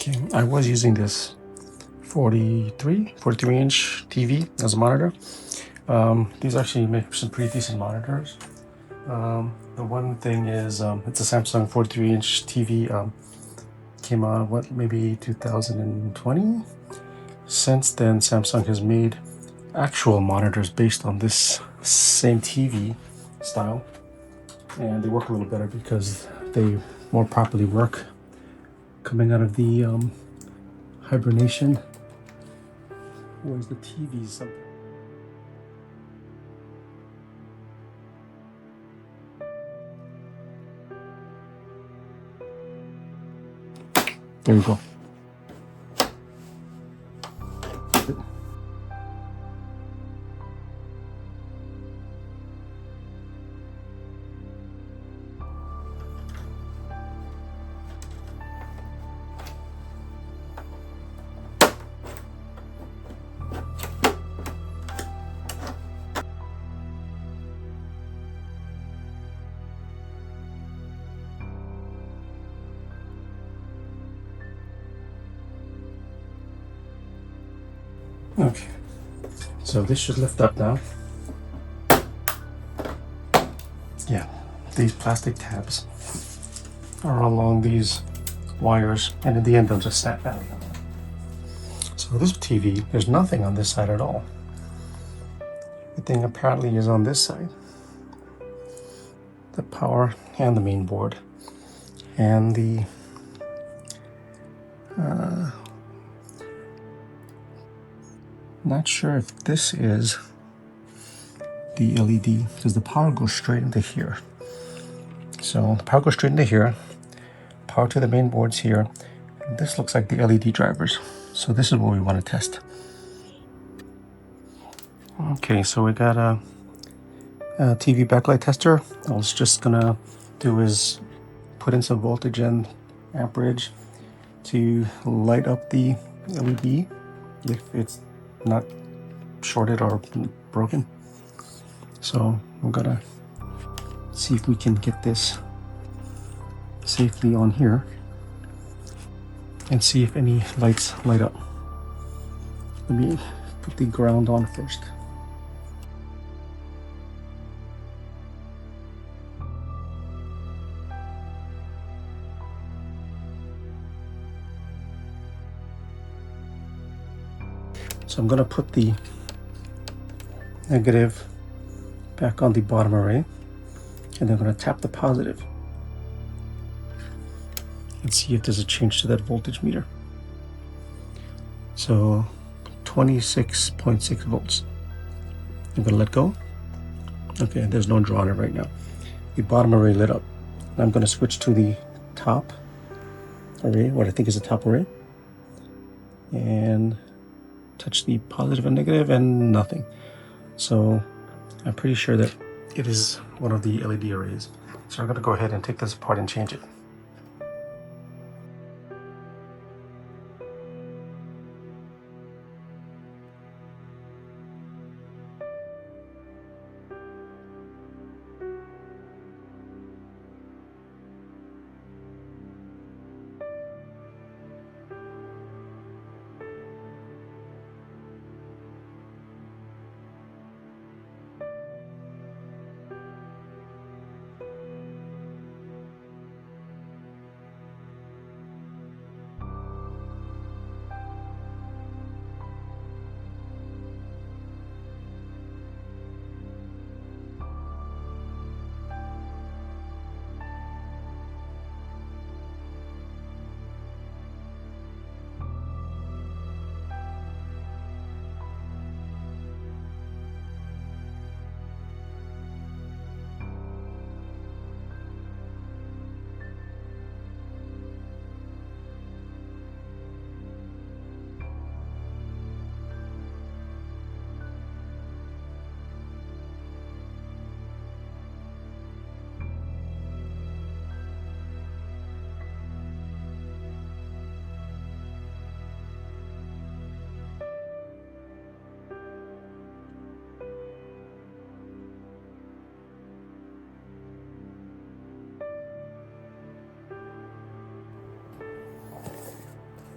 Okay, I was using this 43-inch TV as a monitor. These actually make some pretty decent monitors. The one thing is it's a Samsung 43-inch TV. Came out maybe 2020. Since then, Samsung has made actual monitors based on this same TV style, and they work a little better because they more properly work coming out of the hibernation. Whereas the TV is something. There you go. Okay, so this should lift up now. Yeah, these plastic tabs are along these wires, and in the end they'll just snap out. So this TV, there's nothing on this side at all. Everything apparently is on this side. The power and the main board and the not sure if this is the LED, because the power goes straight into here. So the power goes straight into here, power to the main board's here, and this looks like the LED drivers. So this is what we want to test. Okay, so we got a TV backlight tester. All it's just gonna do is put in some voltage and amperage to light up the LED if it's not shorted or broken. So we're gonna see if we can get this safely on here and see if any lights light up. Let me put the ground on first. So I'm going to put the negative back on the bottom array, and then I'm going to tap the positive and see if there's a change to that voltage meter. So 26.6 volts. I'm going to let go. Okay, there's no draw on it right now. The bottom array lit up. I'm going to switch to the top array, what I think is the top array, and touch the positive and negative, and nothing. So I'm pretty sure that it is one of the LED arrays. So I'm going to go ahead and take this apart and change it.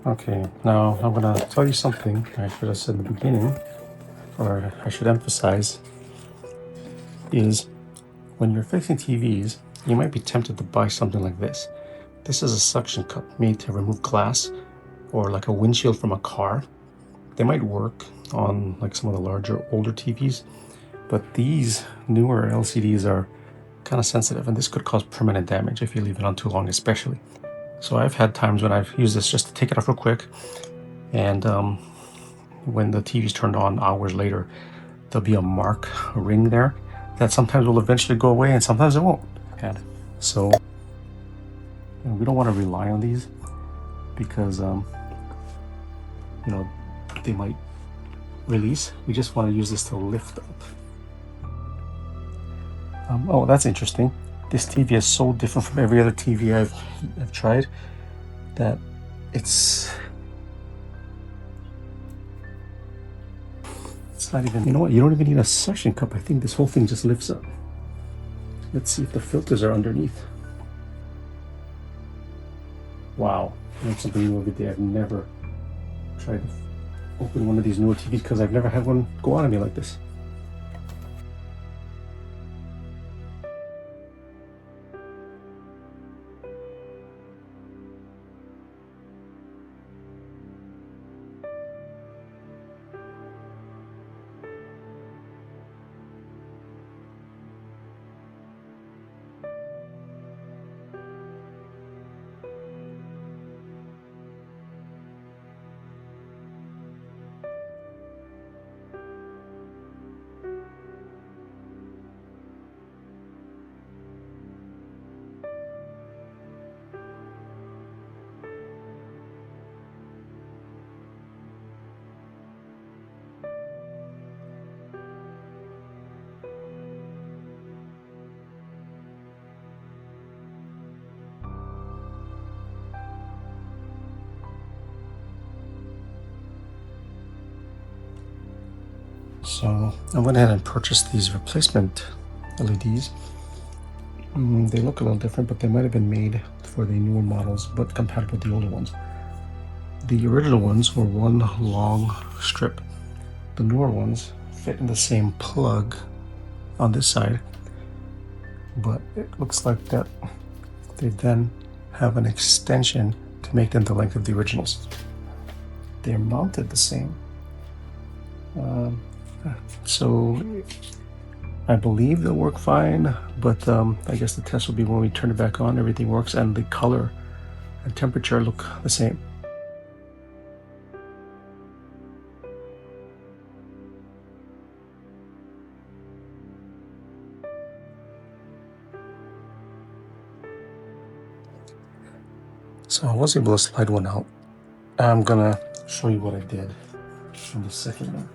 Okay, now I'm gonna tell you something I should have said in the beginning, or I should emphasize, is when you're fixing TVs, you might be tempted to buy something like this. This is a suction cup made to remove glass, or like a windshield from a car. They might work on like some of the larger, older TVs, but these newer LCDs are kind of sensitive, and this could cause permanent damage if you leave it on too long, especially. So I've had times when I've used this just to take it off real quick, and when the TV's turned on hours later, there'll be a ring there that sometimes will eventually go away and sometimes it won't. So we don't want to rely on these because they might release. We just want to use this to lift up. Oh, that's interesting. This TV is so different from every other TV I've tried that it's not even, you know what, you don't even need a suction cup. I think this whole thing just lifts up. Let's see if the filters are underneath. Wow, that's something new every day. I've never tried to open one of these newer TVs because I've never had one go on me like this. So I went ahead and purchased these replacement LEDs. They look a little different, but they might have been made for the newer models, but compatible with the older ones. The original ones were one long strip. The newer ones fit in the same plug on this side, but it looks like that they then have an extension to make them the length of the originals. They're mounted the same. So I believe they'll work fine, but I guess the test will be when we turn it back on, everything works, and the color and temperature look the same. So I was able to slide one out. I'm gonna show you what I did on the second one.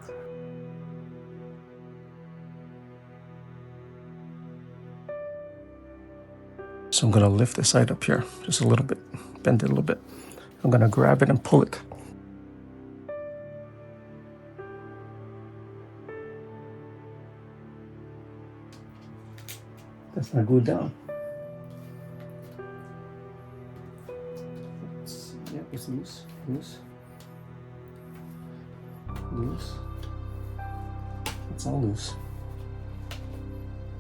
So I'm gonna lift the side up here just a little bit, bend it a little bit. I'm gonna grab it and pull it. That's not glued down. Yeah, it's loose, loose, loose. It's all loose.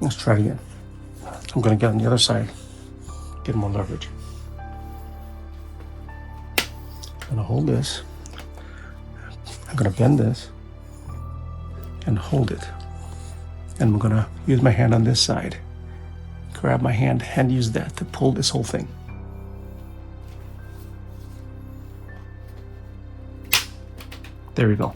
Let's try it again. I'm gonna get on the other side, get more leverage. I'm gonna hold this. I'm gonna bend this and hold it. And I'm gonna use my hand on this side. Grab my hand and use that to pull this whole thing. There we go.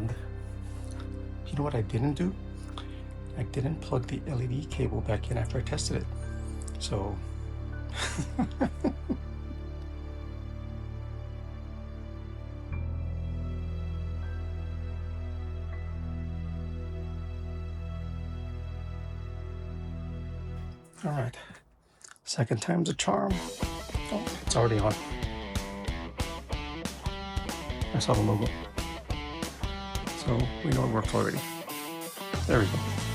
And you know what I didn't do? I didn't plug the LED cable back in after I tested it. So all right, second time's a charm. Oh, it's already on. I saw the logo. So we know it worked already. There we go.